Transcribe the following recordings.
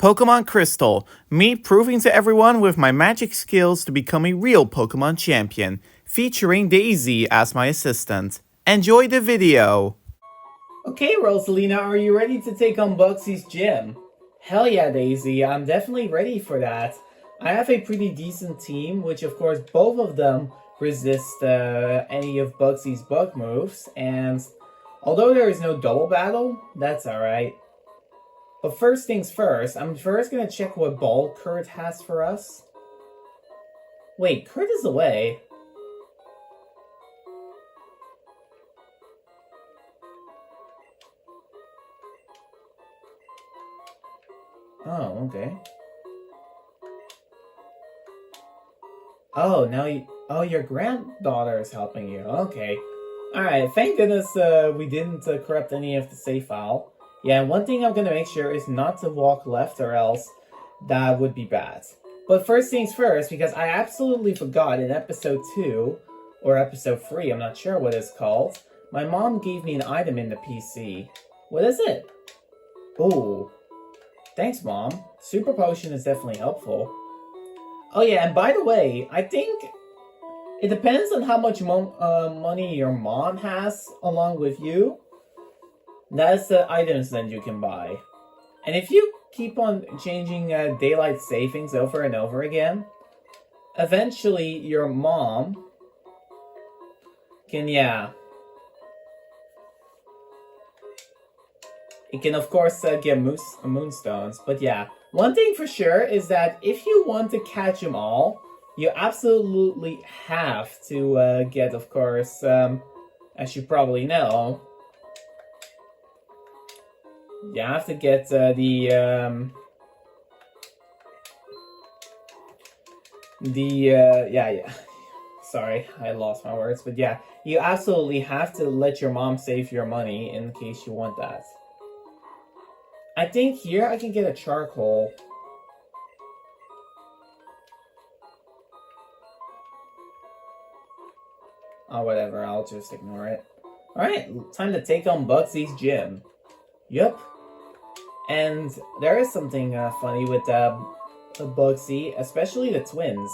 Pokemon Crystal, me proving to everyone with my magic skills to become a real Pokemon champion, featuring Daisy as my assistant. Enjoy the video! Okay, Rosalina, are you ready to take on Bugsy's gym? Hell yeah, Daisy, I'm definitely ready for that. I have a pretty decent team, which of course both of them resist any of Bugsy's bug moves, and although there is no double battle, that's alright. But first things first, I'm first gonna check what ball Kurt has for us. Wait, Kurt is away. Oh, okay. Oh, your granddaughter is helping you. Okay. Alright, thank goodness we didn't corrupt any of the save file. Yeah, one thing I'm gonna make sure is not to walk left, or else that would be bad. But first things first, because I absolutely forgot in episode 2, or episode 3, I'm not sure what it's called, my mom gave me an item in the PC. What is it? Ooh. Thanks, Mom. Super Potion is definitely helpful. Oh yeah, and by the way, I think it depends on how much money your mom has along with you. That's the items that you can buy. And if you keep on changing daylight savings over and over again, eventually your mom can, it can of course get moonstones. But yeah, one thing for sure is that if you want to catch them all, you absolutely have to get, of course, as you probably know, you have to get sorry, I lost my words. But yeah, you absolutely have to let your mom save your money in case you want that. I think here I can get a charcoal. Oh, whatever, I'll just ignore it. Alright, time to take on Bugsy's gym. Yup. And there is something funny with Bugsy, especially the twins.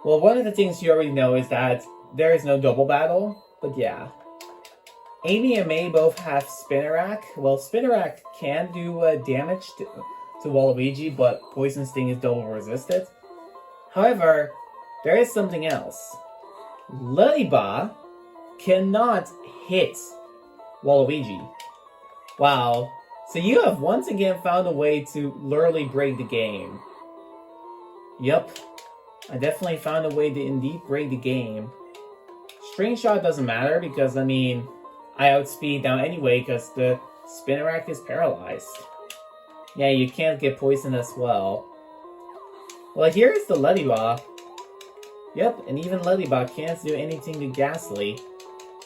Well, one of the things you already know is that there is no double battle, but yeah. Amy and May both have Spinarak. Well, Spinarak can do damage to Waluigi, but Poison Sting is double resisted. However, there is something else. Lullaby cannot hit Waluigi. Wow. So you have once again found a way to literally break the game. Yup. I definitely found a way to indeed break the game. String Shot doesn't matter because, I mean, I outspeed now anyway because the Spinarak is paralyzed. Yeah, you can't get poisoned as well. Well, here's the Lullaby. Yep, and even Lullaby can't do anything to Ghastly.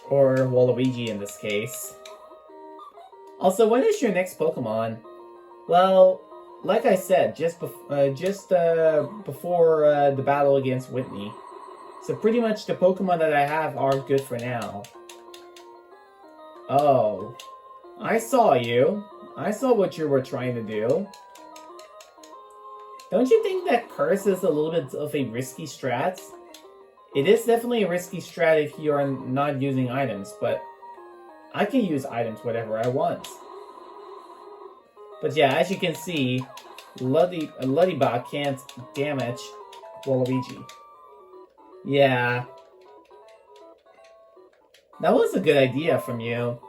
Or Waluigi in this case. Also, when is your next Pokemon? Well, like I said, just before the battle against Whitney. So pretty much the Pokemon that I have are good for now. Oh. I saw you. I saw what you were trying to do. Don't you think that Curse is a little bit of a risky strat? It is definitely a risky strat if you are not using items, but I can use items whatever I want. But yeah, as you can see, Lullaby can't damage Waluigi. Yeah. That was a good idea from you.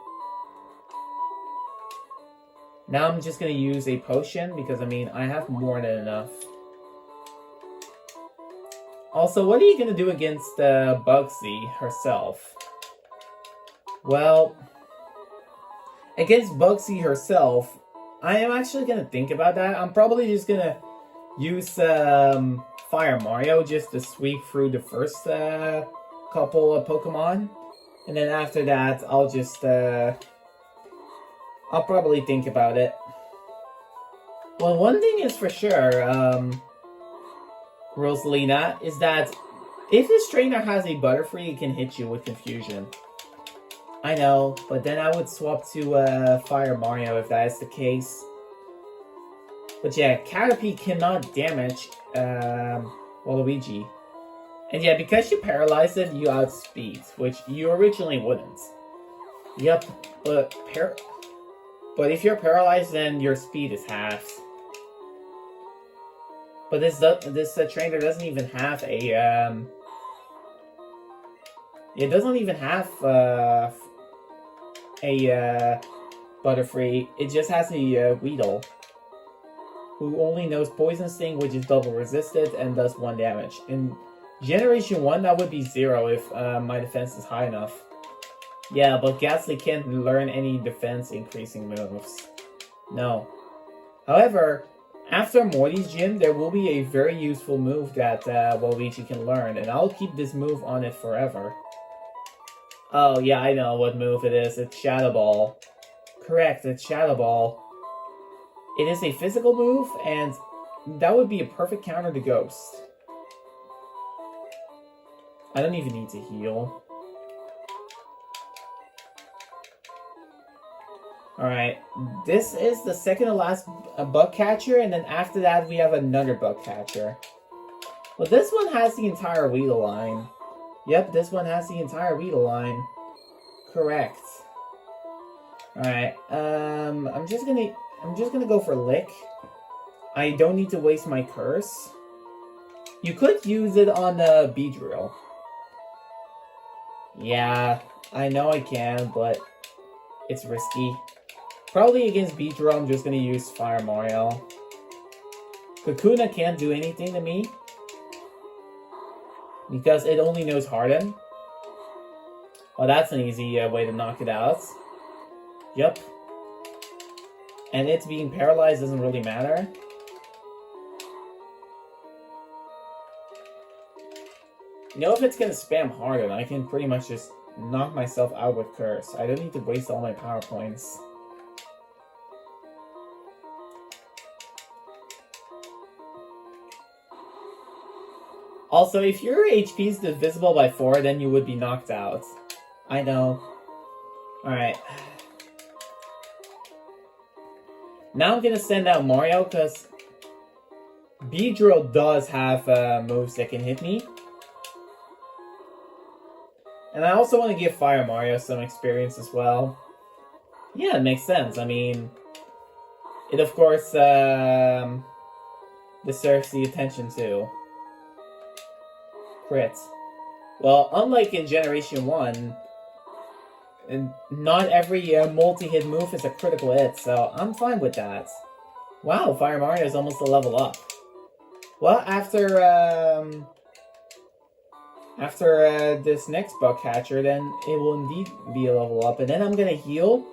Now I'm just gonna use a potion because, I mean, I have more than enough. Also, what are you gonna do against Bugsy herself? Well, against Bugsy herself, I am actually gonna think about that. I'm probably just gonna use Fire Mario just to sweep through the first couple of Pokemon. And then after that, I'll just, I'll probably think about it. Well, one thing is for sure, Rosalina, is that if this trainer has a Butterfree, it can hit you with Confusion. I know, but then I would swap to Fire Mario if that is the case. But yeah, Caterpie cannot damage Waluigi. And yeah, because you paralyzed it, you outspeed, which you originally wouldn't. Yep, but if you're paralyzed, then your speed is halved. But this trainer doesn't even have a it doesn't even have a Butterfree. It just has a Weedle, who only knows Poison Sting, which is double resisted and does 1 damage. In Generation 1, that would be 0 if my defense is high enough. Yeah, but Ghastly can't learn any defense increasing moves. No. However, after Morty's Gym, there will be a very useful move that Waluigi can learn, and I'll keep this move on it forever. Oh, yeah, I know what move it is. It's Shadow Ball. Correct, it's Shadow Ball. It is a physical move, and that would be a perfect counter to Ghost. I don't even need to heal. Alright, this is the second to last bug catcher, and then after that we have another bug catcher. Well, this one has the entire Weedle line. Yep, this one has the entire Weedle line. Correct. Alright, I'm just gonna go for Lick. I don't need to waste my curse. You could use it on the Beedrill. Yeah, I know I can, but it's risky. Probably against Beedrill, I'm just gonna use Fire Mario. Kakuna can't do anything to me, because it only knows Harden. Well, that's an easy way to knock it out. Yep. And it's being paralyzed doesn't really matter. You know, if it's gonna spam Harden, I can pretty much just knock myself out with Curse. I don't need to waste all my power points. Also, if your HP is divisible by 4, then you would be knocked out. I know. Alright. Now I'm gonna send out Mario, because Beedrill does have moves that can hit me. And I also want to give Fire Mario some experience as well. Yeah, it makes sense. I mean, it of course deserves the attention too. Crit. Well, unlike in Generation 1, not every multi-hit move is a critical hit, so I'm fine with that. Wow, Fire Mario is almost a level up. Well, after this next bug catcher, then it will indeed be a level up. And then I'm gonna heal.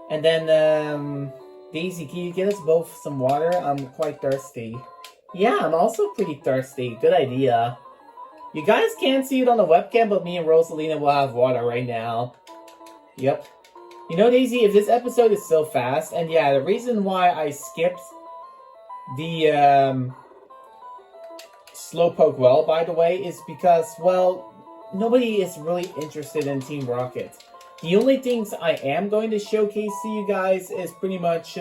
And then, Daisy, can you get us both some water? I'm quite thirsty. Yeah, I'm also pretty thirsty. Good idea. You guys can't see it on the webcam, but me and Rosalina will have water right now. Yep. You know, Daisy, if this episode is so fast, and yeah, the reason why I skipped the, Slowpoke well, by the way, is because, well, nobody is really interested in Team Rocket. The only things I am going to showcase to you guys is pretty much,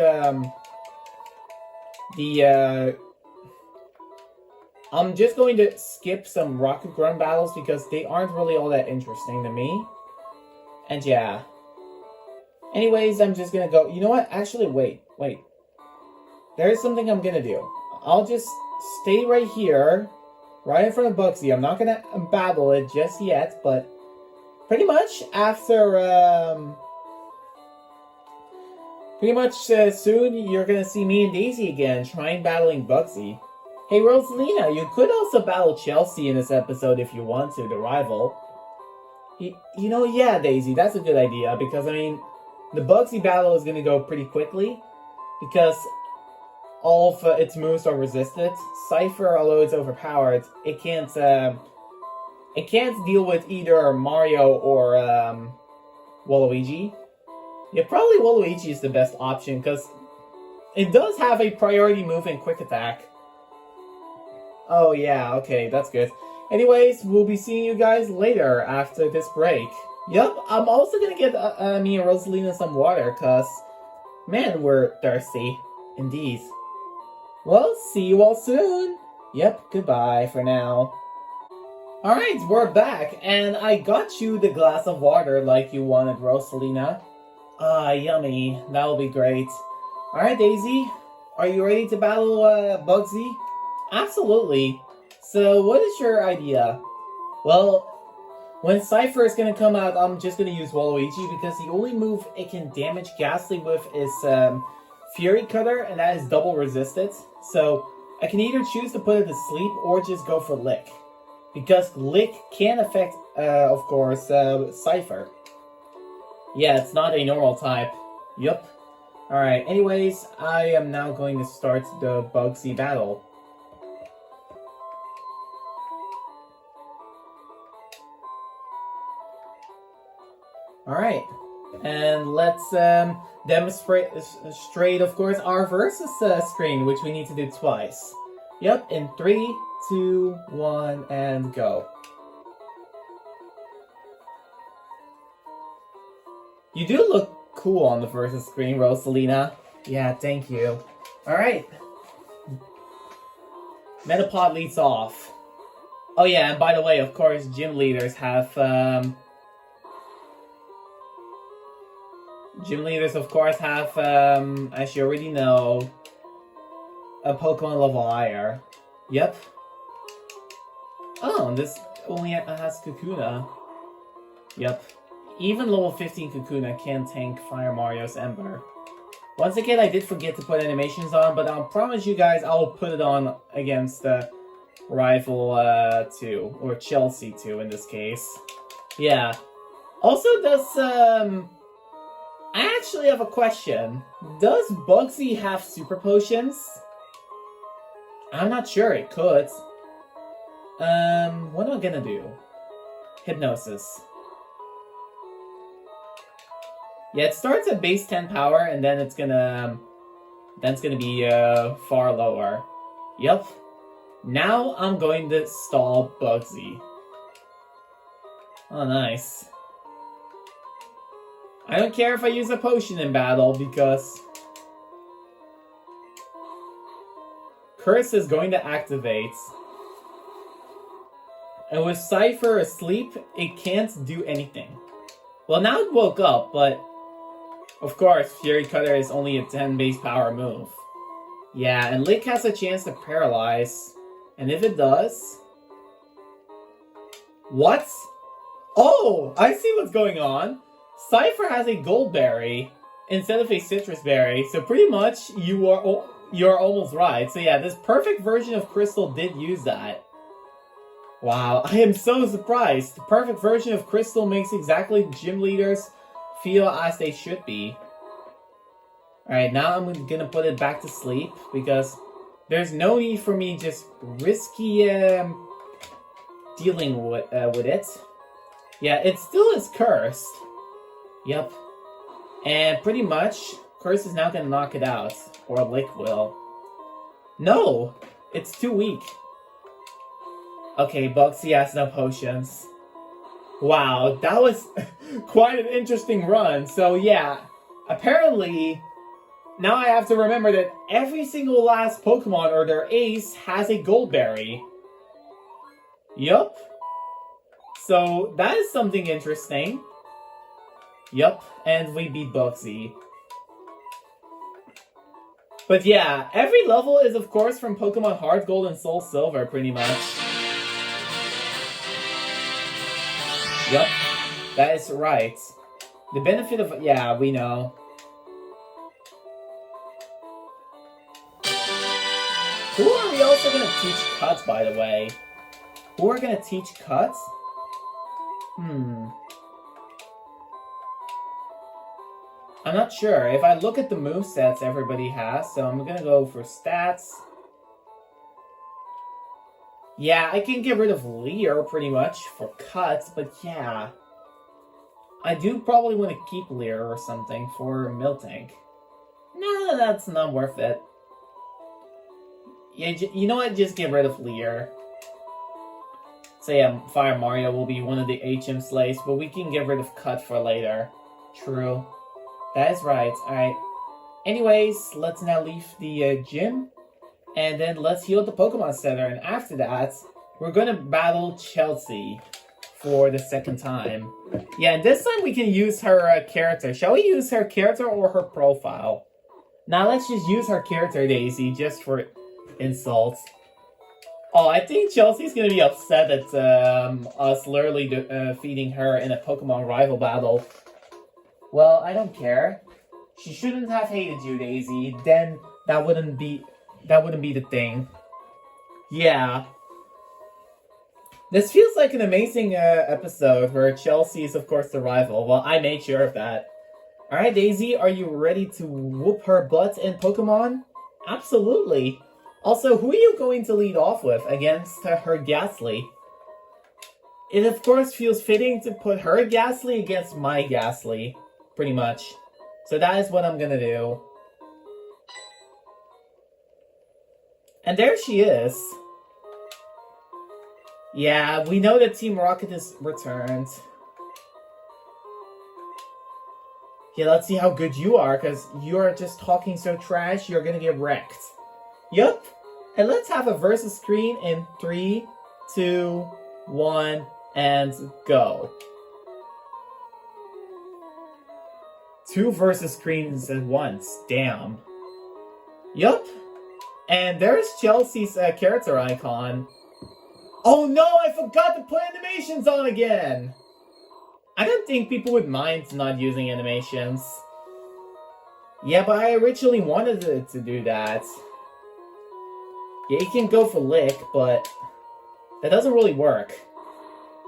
I'm just going to skip some Rocket Grunt battles because they aren't really all that interesting to me. And yeah. Anyways, I'm just gonna go. You know what? Actually, wait. There is something I'm gonna do. I'll just stay right here, right in front of Bugsy. I'm not gonna battle it just yet, but pretty much after, soon you're gonna see me and Daisy again trying battling Bugsy. Hey, Rosalina, you could also battle Chelsea in this episode if you want to, the rival. You know, yeah, Daisy, that's a good idea, because, I mean, the Bugsy battle is going to go pretty quickly, because all of its moves are resisted. Cypher, although it's overpowered, it can't deal with either Mario or Waluigi. Yeah, probably Waluigi is the best option, because it does have a priority move in Quick Attack. Oh yeah, okay, that's good. Anyways, we'll be seeing you guys later after this break. Yep, I'm also gonna get me and Rosalina some water, cause man, we're thirsty. Indeed. Well, see you all soon. Yep, goodbye for now. Alright, we're back, and I got you the glass of water like you wanted, Rosalina. Ah, yummy. That'll be great. Alright, Daisy, are you ready to battle Bugsy? Absolutely. So, what is your idea? Well, when Cypher is gonna come out, I'm just gonna use Waluigi because the only move it can damage Ghastly with is Fury Cutter, and that is double resisted. So, I can either choose to put it to sleep or just go for Lick. Because Lick can affect, of course, Cypher. Yeah, it's not a normal type. Yup. Alright, anyways, I am now going to start the Bugsy battle. Alright, and let's demonstrate, of course, our versus screen, which we need to do twice. Yep, in 3, 2, 1, and go. You do look cool on the versus screen, Rosalina. Yeah, thank you. Alright. Metapod leads off. Oh yeah, and by the way, of course, gym leaders have, as you already know, a Pokemon level higher. Yep. Oh, this only has Kakuna. Yep. Even level 15 Kakuna can tank Fire Mario's Ember. Once again, I did forget to put animations on, but I'll promise you guys I'll put it on against Rival 2, or Chelsea 2 in this case. Yeah. Also, I actually have a question. Does Bugsy have super potions? I'm not sure, it could. What am I gonna do? Hypnosis. Yeah, it starts at base 10 power, and then it's gonna be far lower. Yep. Now I'm going to stall Bugsy. Oh, nice. I don't care if I use a potion in battle, because Curse is going to activate. And with Cypher asleep, it can't do anything. Well, now it woke up, but of course, Fury Cutter is only a 10 base power move. Yeah, and Lick has a chance to paralyze. And if it does... What? Oh, I see what's going on. Cypher has a Gold Berry instead of a Citrus Berry, so pretty much you're almost right. So yeah, this perfect version of Crystal did use that. Wow, I am so surprised. The perfect version of Crystal makes exactly gym leaders feel as they should be. Alright, now I'm gonna put it back to sleep, because there's no need for me just risky dealing with it. Yeah, it still is cursed. Yep. And pretty much, Curse is now gonna knock it out. Or Lick will. No! It's too weak. Okay, Bugsy has no potions. Wow, that was quite an interesting run. So yeah, apparently, now I have to remember that every single last Pokemon or their ace has a Gold Berry. Yup. So that is something interesting. Yup, and we beat Bugsy. But yeah, every level is of course from Pokemon Heart Gold and Soul Silver, pretty much. Yup, that is right. The benefit of... yeah, we know. Who are we also gonna teach cuts, by the way? Who are gonna teach cuts? I'm not sure. If I look at the movesets everybody has, so I'm gonna go for stats. Yeah, I can get rid of Leer pretty much for cuts, but yeah. I do probably want to keep Leer or something for Miltank. No, that's not worth it. Yeah, you know what? Just get rid of Leer. So yeah, Fire Mario will be one of the HM slaves, but we can get rid of Cut for later. True. That is right. Alright. Anyways, let's now leave the gym. And then let's heal the Pokemon Center. And after that, we're gonna battle Chelsea for the second time. Yeah, and this time we can use her character. Shall we use her character or her profile? Now let's just use her character, Daisy, just for insults. Oh, I think Chelsea's gonna be upset at us literally defeating her in a Pokemon rival battle. Well, I don't care. She shouldn't have hated you, Daisy. Then that wouldn't be the thing. Yeah. This feels like an amazing episode where Chelsea is, of course, the rival. Well, I made sure of that. Alright, Daisy, are you ready to whoop her butt in Pokemon? Absolutely. Also, who are you going to lead off with against her Ghastly? It, of course, feels fitting to put her Ghastly against my Ghastly. Pretty much. So that is what I'm gonna do. And there she is. Yeah, we know that Team Rocket is returned. Yeah, let's see how good you are, because you're just talking so trash, you're gonna get wrecked. Yup. And let's have a versus screen in 3, 2, 1, and go. 2 versus screens at once. Damn. Yup. And there's Chelsea's character icon. Oh no, I forgot to put animations on again! I don't think people would mind not using animations. Yeah, but I originally wanted it to do that. Yeah, you can go for Lick, but that doesn't really work.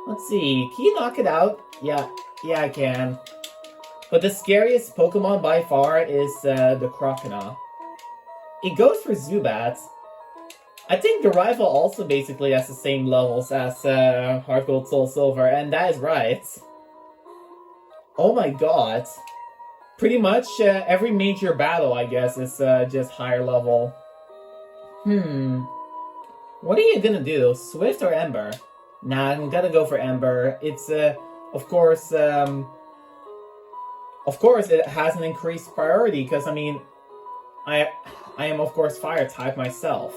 Let's see, can you knock it out? Yeah, I can. But the scariest Pokemon by far is the Croconaw. It goes for Zubat. I think the rival also basically has the same levels as Heart Gold, Soul Silver, and that is right. Oh my god. Pretty much every major battle, I guess, is just higher level. What are you gonna do? Swift or Ember? Nah, I'm gonna go for Ember. It's, of course, it has an increased priority, because, I mean, I am, of course, Fire type myself.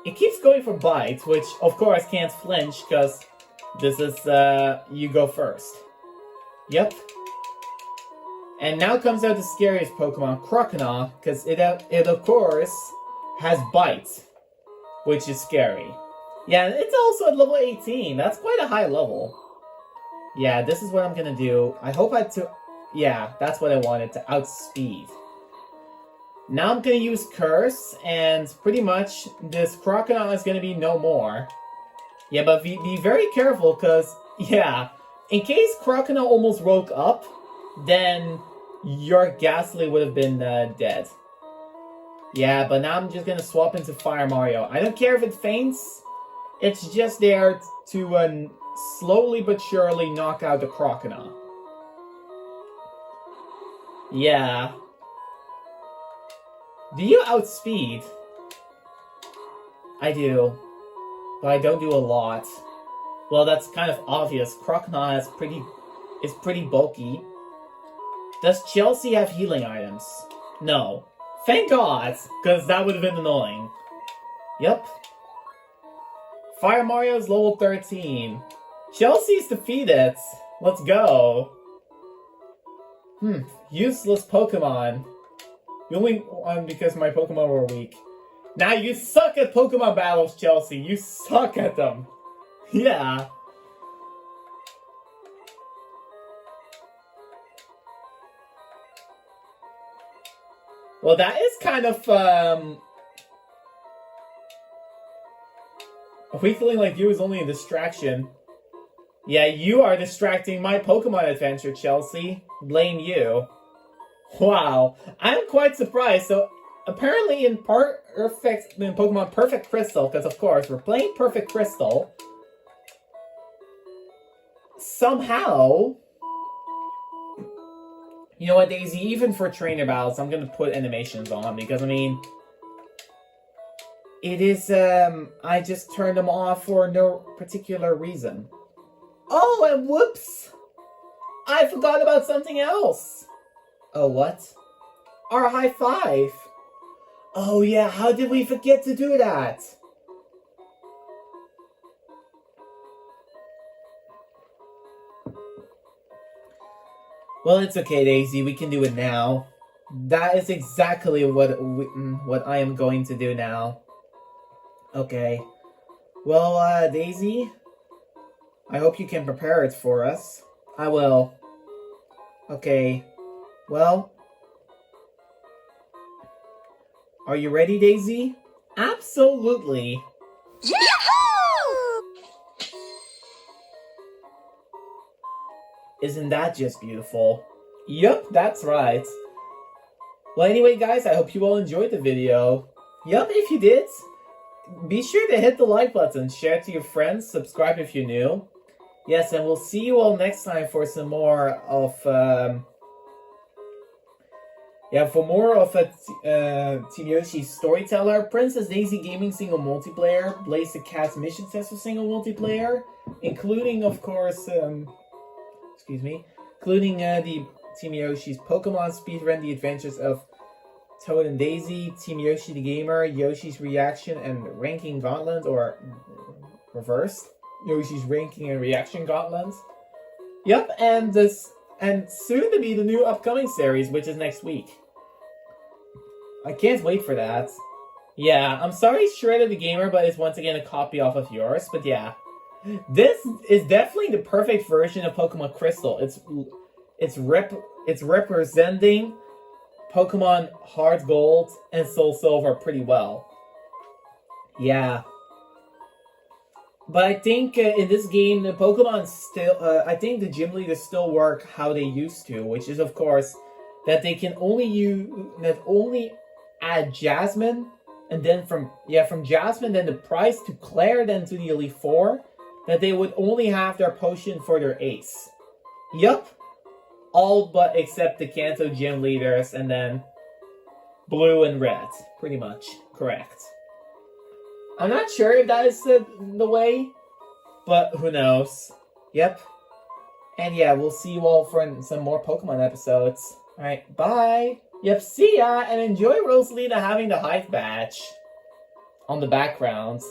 It keeps going for Bite, which, of course, can't flinch, because this is, you go first. Yep. And now comes out the scariest Pokemon, Croconaw, because it, of course, has Bite, which is scary. Yeah, it's also at level 18. That's quite a high level. Yeah, this is what I'm gonna do. I hope yeah, that's what I wanted, to outspeed. Now I'm gonna use Curse, and pretty much this Croconaw is gonna be no more. Yeah, but be very careful, because, yeah, in case Croconaw almost woke up, then your Ghastly would have been dead. Yeah, but now I'm just gonna swap into Fire Mario. I don't care if it faints, it's just there to slowly but surely knock out the Croconaw. Yeah. Do you outspeed? I do. But I don't do a lot. Well, that's kind of obvious. Croconaw is pretty bulky. Does Chelsea have healing items? No. Thank God, because that would have been annoying. Yep. Fire Mario's level 13. Chelsea's defeated. Let's go. Useless Pokemon. The only one because my Pokemon were weak. Now you suck at Pokemon battles, Chelsea. You suck at them. Yeah. Well, that is kind of, a weakling like you is only a distraction. Yeah, you are distracting my Pokemon adventure, Chelsea. Blame you. Wow, I'm quite surprised. So, apparently in Pokemon Perfect Crystal, because of course, we're playing Perfect Crystal, somehow... You know what, Daisy? Even for trainer battles, I'm gonna put animations on, because, I mean... It is, I just turned them off for no particular reason. Oh, and whoops! I forgot about something else! Oh, what? Our high five! Oh yeah, how did we forget to do that? Well, it's okay, Daisy. We can do it now. That is exactly what I am going to do now. Okay. Well, Daisy, I hope you can prepare it for us. I will. Okay. Well, are you ready, Daisy? Absolutely. Yahoo! Isn't that just beautiful? Yup, that's right. Well, anyway, guys, I hope you all enjoyed the video. Yup, if you did, be sure to hit the like button, share it to your friends, subscribe if you're new. Yes, and we'll see you all next time for some more of, Team Yoshi Storyteller, Princess Daisy Gaming single multiplayer, Blaze the Cat's Mission Test for single multiplayer, including, of course, including the Team Yoshi's Pokemon speedrun, The Adventures of Toad and Daisy, Team Yoshi the Gamer, Yoshi's Reaction and Ranking Gauntlet, or reverse, Yoshi's Ranking and Reaction Gauntlet. Yep, and soon to be the new upcoming series, which is next week. I can't wait for that. Yeah, I'm sorry Shredder the Gamer, but it's once again a copy off of yours, but yeah. This is definitely the perfect version of Pokemon Crystal. It's representing Pokemon Heart Gold and Soul Silver pretty well. Yeah. But I think in this game, the Pokemon still, I think the gym leaders still work how they used to, which is, of course, that they can only add Jasmine, and then from Jasmine, then the prize to Claire, then to the Elite Four, that they would only have their potion for their ace. Yup. All but except the Kanto gym leaders, and then blue and red. Pretty much. Correct. I'm not sure if that is the way, but who knows. Yep. And yeah, we'll see you all for some more Pokemon episodes. Alright, bye! Yep, see ya! And enjoy Rosalina having the Hive badge on the background.